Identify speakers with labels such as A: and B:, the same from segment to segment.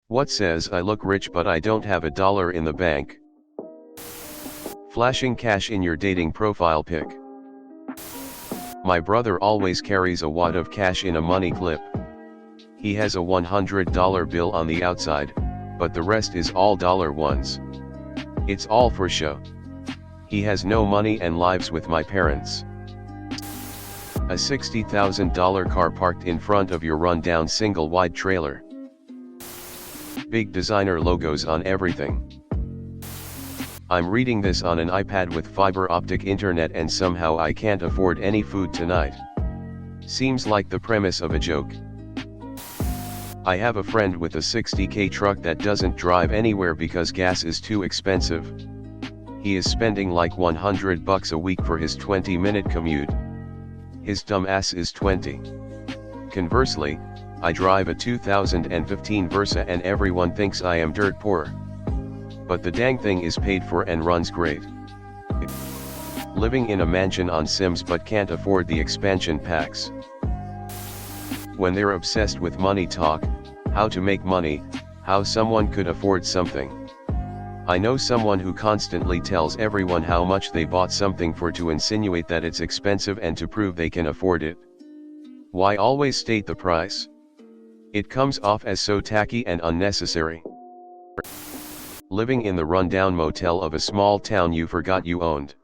A: What says I look rich but I don't have a dollar in the bank? Flashing cash in your dating profile pic. My brother always carries a wad of cash in a money clip. He has a $100 bill on the outside, but the rest is all dollar ones. It's all for show. He has no money and lives with my parents. A $60,000 car parked in front of your rundown single-wide trailer. Big designer logos on everything. I'm reading this on an iPad with fiber optic internet and somehow I can't afford any food tonight. Seems like the premise of a joke. I have a friend with a $60K truck that doesn't drive anywhere because gas is too expensive. He is spending like $100 a week for his 20-minute commute. His dumb ass is 20. Conversely, I drive a 2015 Versa and everyone thinks I am dirt poor. But the dang thing is paid for and runs great. Living in a mansion on Sims but can't afford the expansion packs. When they're obsessed with money talk, how to make money, how someone could afford something. I know someone who constantly tells everyone how much they bought something for to insinuate that it's expensive and to prove they can afford it. Why always state the price? It comes off as so tacky and unnecessary. Living in the rundown motel of a small town you forgot you owned.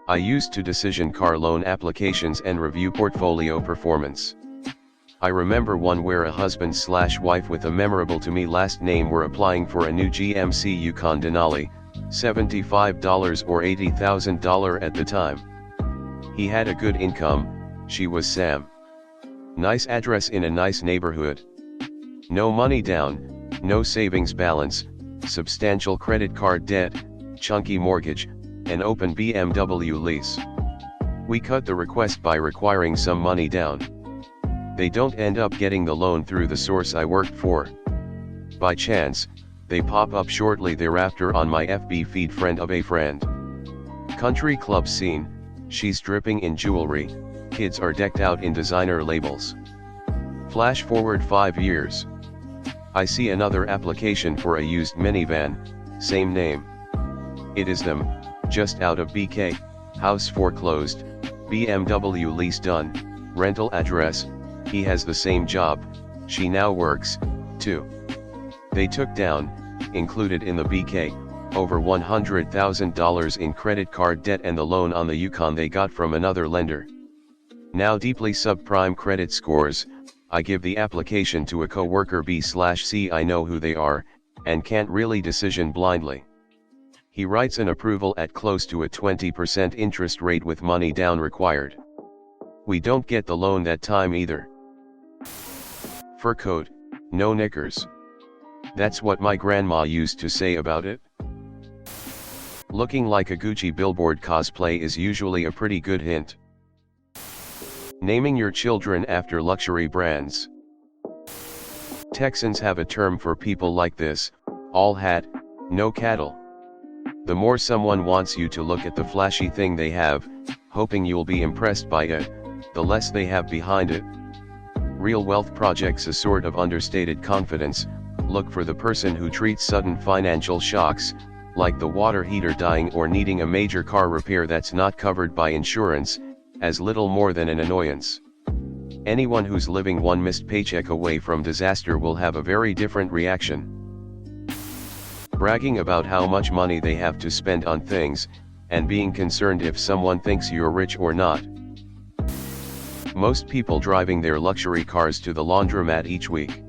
A: I used to decision car loan applications and review portfolio performance. I remember one where a husband/wife with a memorable to me last name were applying for a new GMC Yukon Denali, $75 or $80,000 at the time. He had a good income, she was Sam. Nice address in a nice neighborhood. No money down, no savings balance, substantial credit card debt, chunky mortgage, an open BMW lease. We cut the request by requiring some money down. They don't end up getting the loan through the source I worked for. By chance, they pop up shortly thereafter on my FB feed, friend of a friend. Country club scene, she's dripping in jewelry, kids are decked out in designer labels. Flash forward 5 years. I see another application for a used minivan, same name. It is them, just out of BK, house foreclosed, BMW lease done, rental address, he has the same job, she now works, too. They took down, included in the BK, over $100,000 in credit card debt and the loan on the Yukon they got from another lender. Now deeply subprime credit scores, I give the application to a coworker B/C, I know who they are, and can't really decision blindly. He writes an approval at close to a 20% interest rate with money down required. We don't get the loan that time either. Fur coat, no knickers. That's what my grandma used to say about it. Looking like a Gucci billboard cosplay is usually a pretty good hint. Naming your children after luxury brands. Texans have a term for people like this, all hat, no cattle. The more someone wants you to look at the flashy thing they have, hoping you'll be impressed by it, the less they have behind it. Real wealth projects a sort of understated confidence. Look for the person who treats sudden financial shocks, like the water heater dying or needing a major car repair that's not covered by insurance, as little more than an annoyance. Anyone who's living one missed paycheck away from disaster will have a very different reaction. Bragging about how much money they have to spend on things, and being concerned if someone thinks you're rich or not. Most people driving their luxury cars to the laundromat each week.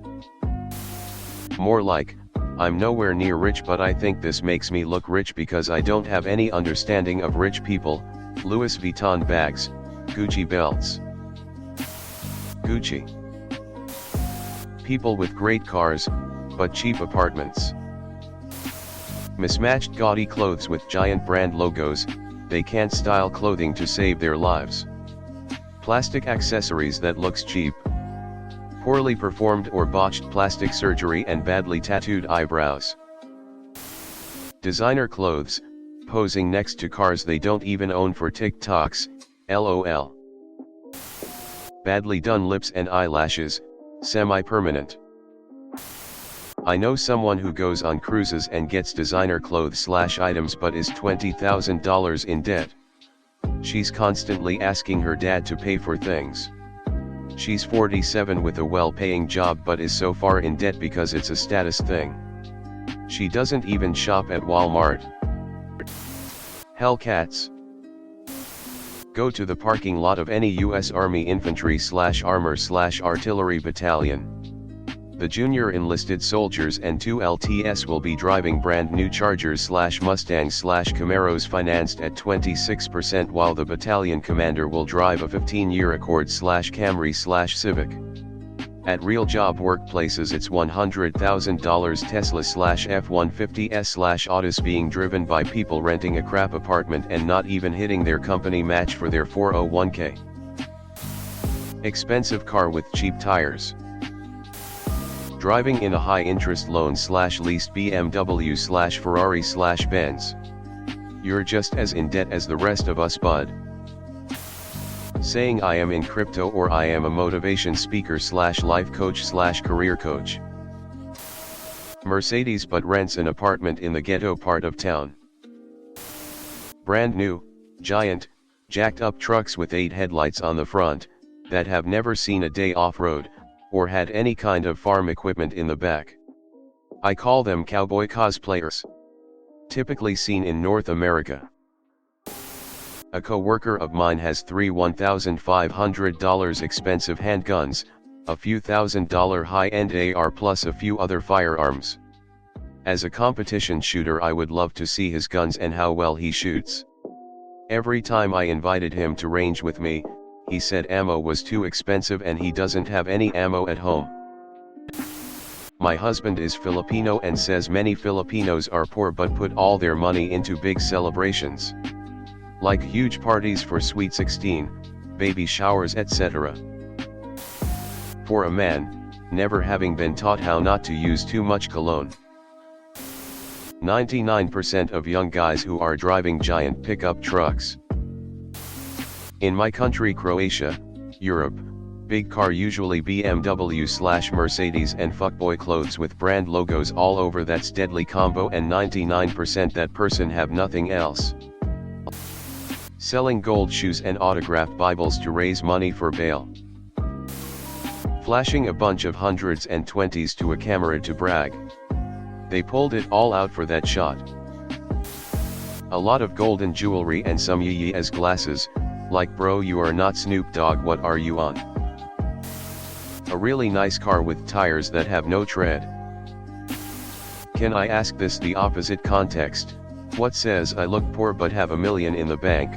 A: More like, I'm nowhere near rich but I think this makes me look rich because I don't have any understanding of rich people. Louis Vuitton bags, Gucci belts. Gucci. People with great cars, but cheap apartments. Mismatched gaudy clothes with giant brand logos, they can't style clothing to save their lives. Plastic accessories that looks cheap. Poorly performed or botched plastic surgery and badly tattooed eyebrows. Designer clothes, posing next to cars they don't even own for TikToks, LOL. Badly done lips and eyelashes, semi-permanent. I know someone who goes on cruises and gets designer clothes/items but is $20,000 in debt. She's constantly asking her dad to pay for things. She's 47 with a well-paying job but is so far in debt because it's a status thing. She doesn't even shop at Walmart. Hellcats. Go to the parking lot of any U.S. Army infantry/armor/artillery battalion. The junior enlisted soldiers and 2 LTS will be driving brand new Chargers/Mustangs/Camaros financed at 26% while the battalion commander will drive a 15-year Accord/Camry/Civic. At real job workplaces it's $100,000 Tesla/F-150S/Autos being driven by people renting a crap apartment and not even hitting their company match for their 401k. Expensive car with cheap tires. Driving in a high-interest loan/leased BMW/Ferrari/Benz. You're just as in debt as the rest of us, bud. Saying I am in crypto or I am a motivation speaker/life coach/career coach. Mercedes but rents an apartment in the ghetto part of town. Brand new, giant, jacked up trucks with 8 headlights on the front, that have never seen a day off-road, or had any kind of farm equipment in the back. I call them cowboy cosplayers. Typically seen in North America. A co-worker of mine has 3 $1,500 expensive handguns, a few $1,000 high-end AR plus a few other firearms. As a competition shooter I would love to see his guns and how well he shoots. Every time I invited him to range with me, he said ammo was too expensive and he doesn't have any ammo at home. My husband is Filipino and says many Filipinos are poor but put all their money into big celebrations. Like huge parties for Sweet 16, baby showers etc. For a man, never having been taught how not to use too much cologne. 99% of young guys who are driving giant pickup trucks. In my country Croatia, Europe, big car usually BMW/Mercedes and fuckboy clothes with brand logos all over, that's deadly combo and 99% that person have nothing else. Selling gold shoes and autographed Bibles to raise money for bail. Flashing a bunch of hundreds and twenties to a camera to brag. They pulled it all out for that shot. A lot of golden jewelry and some yee as glasses, like bro you are not Snoop Dogg, what are you on? A really nice car with tires that have no tread. Can I ask this the opposite context? What says I look poor but have $1 million in the bank?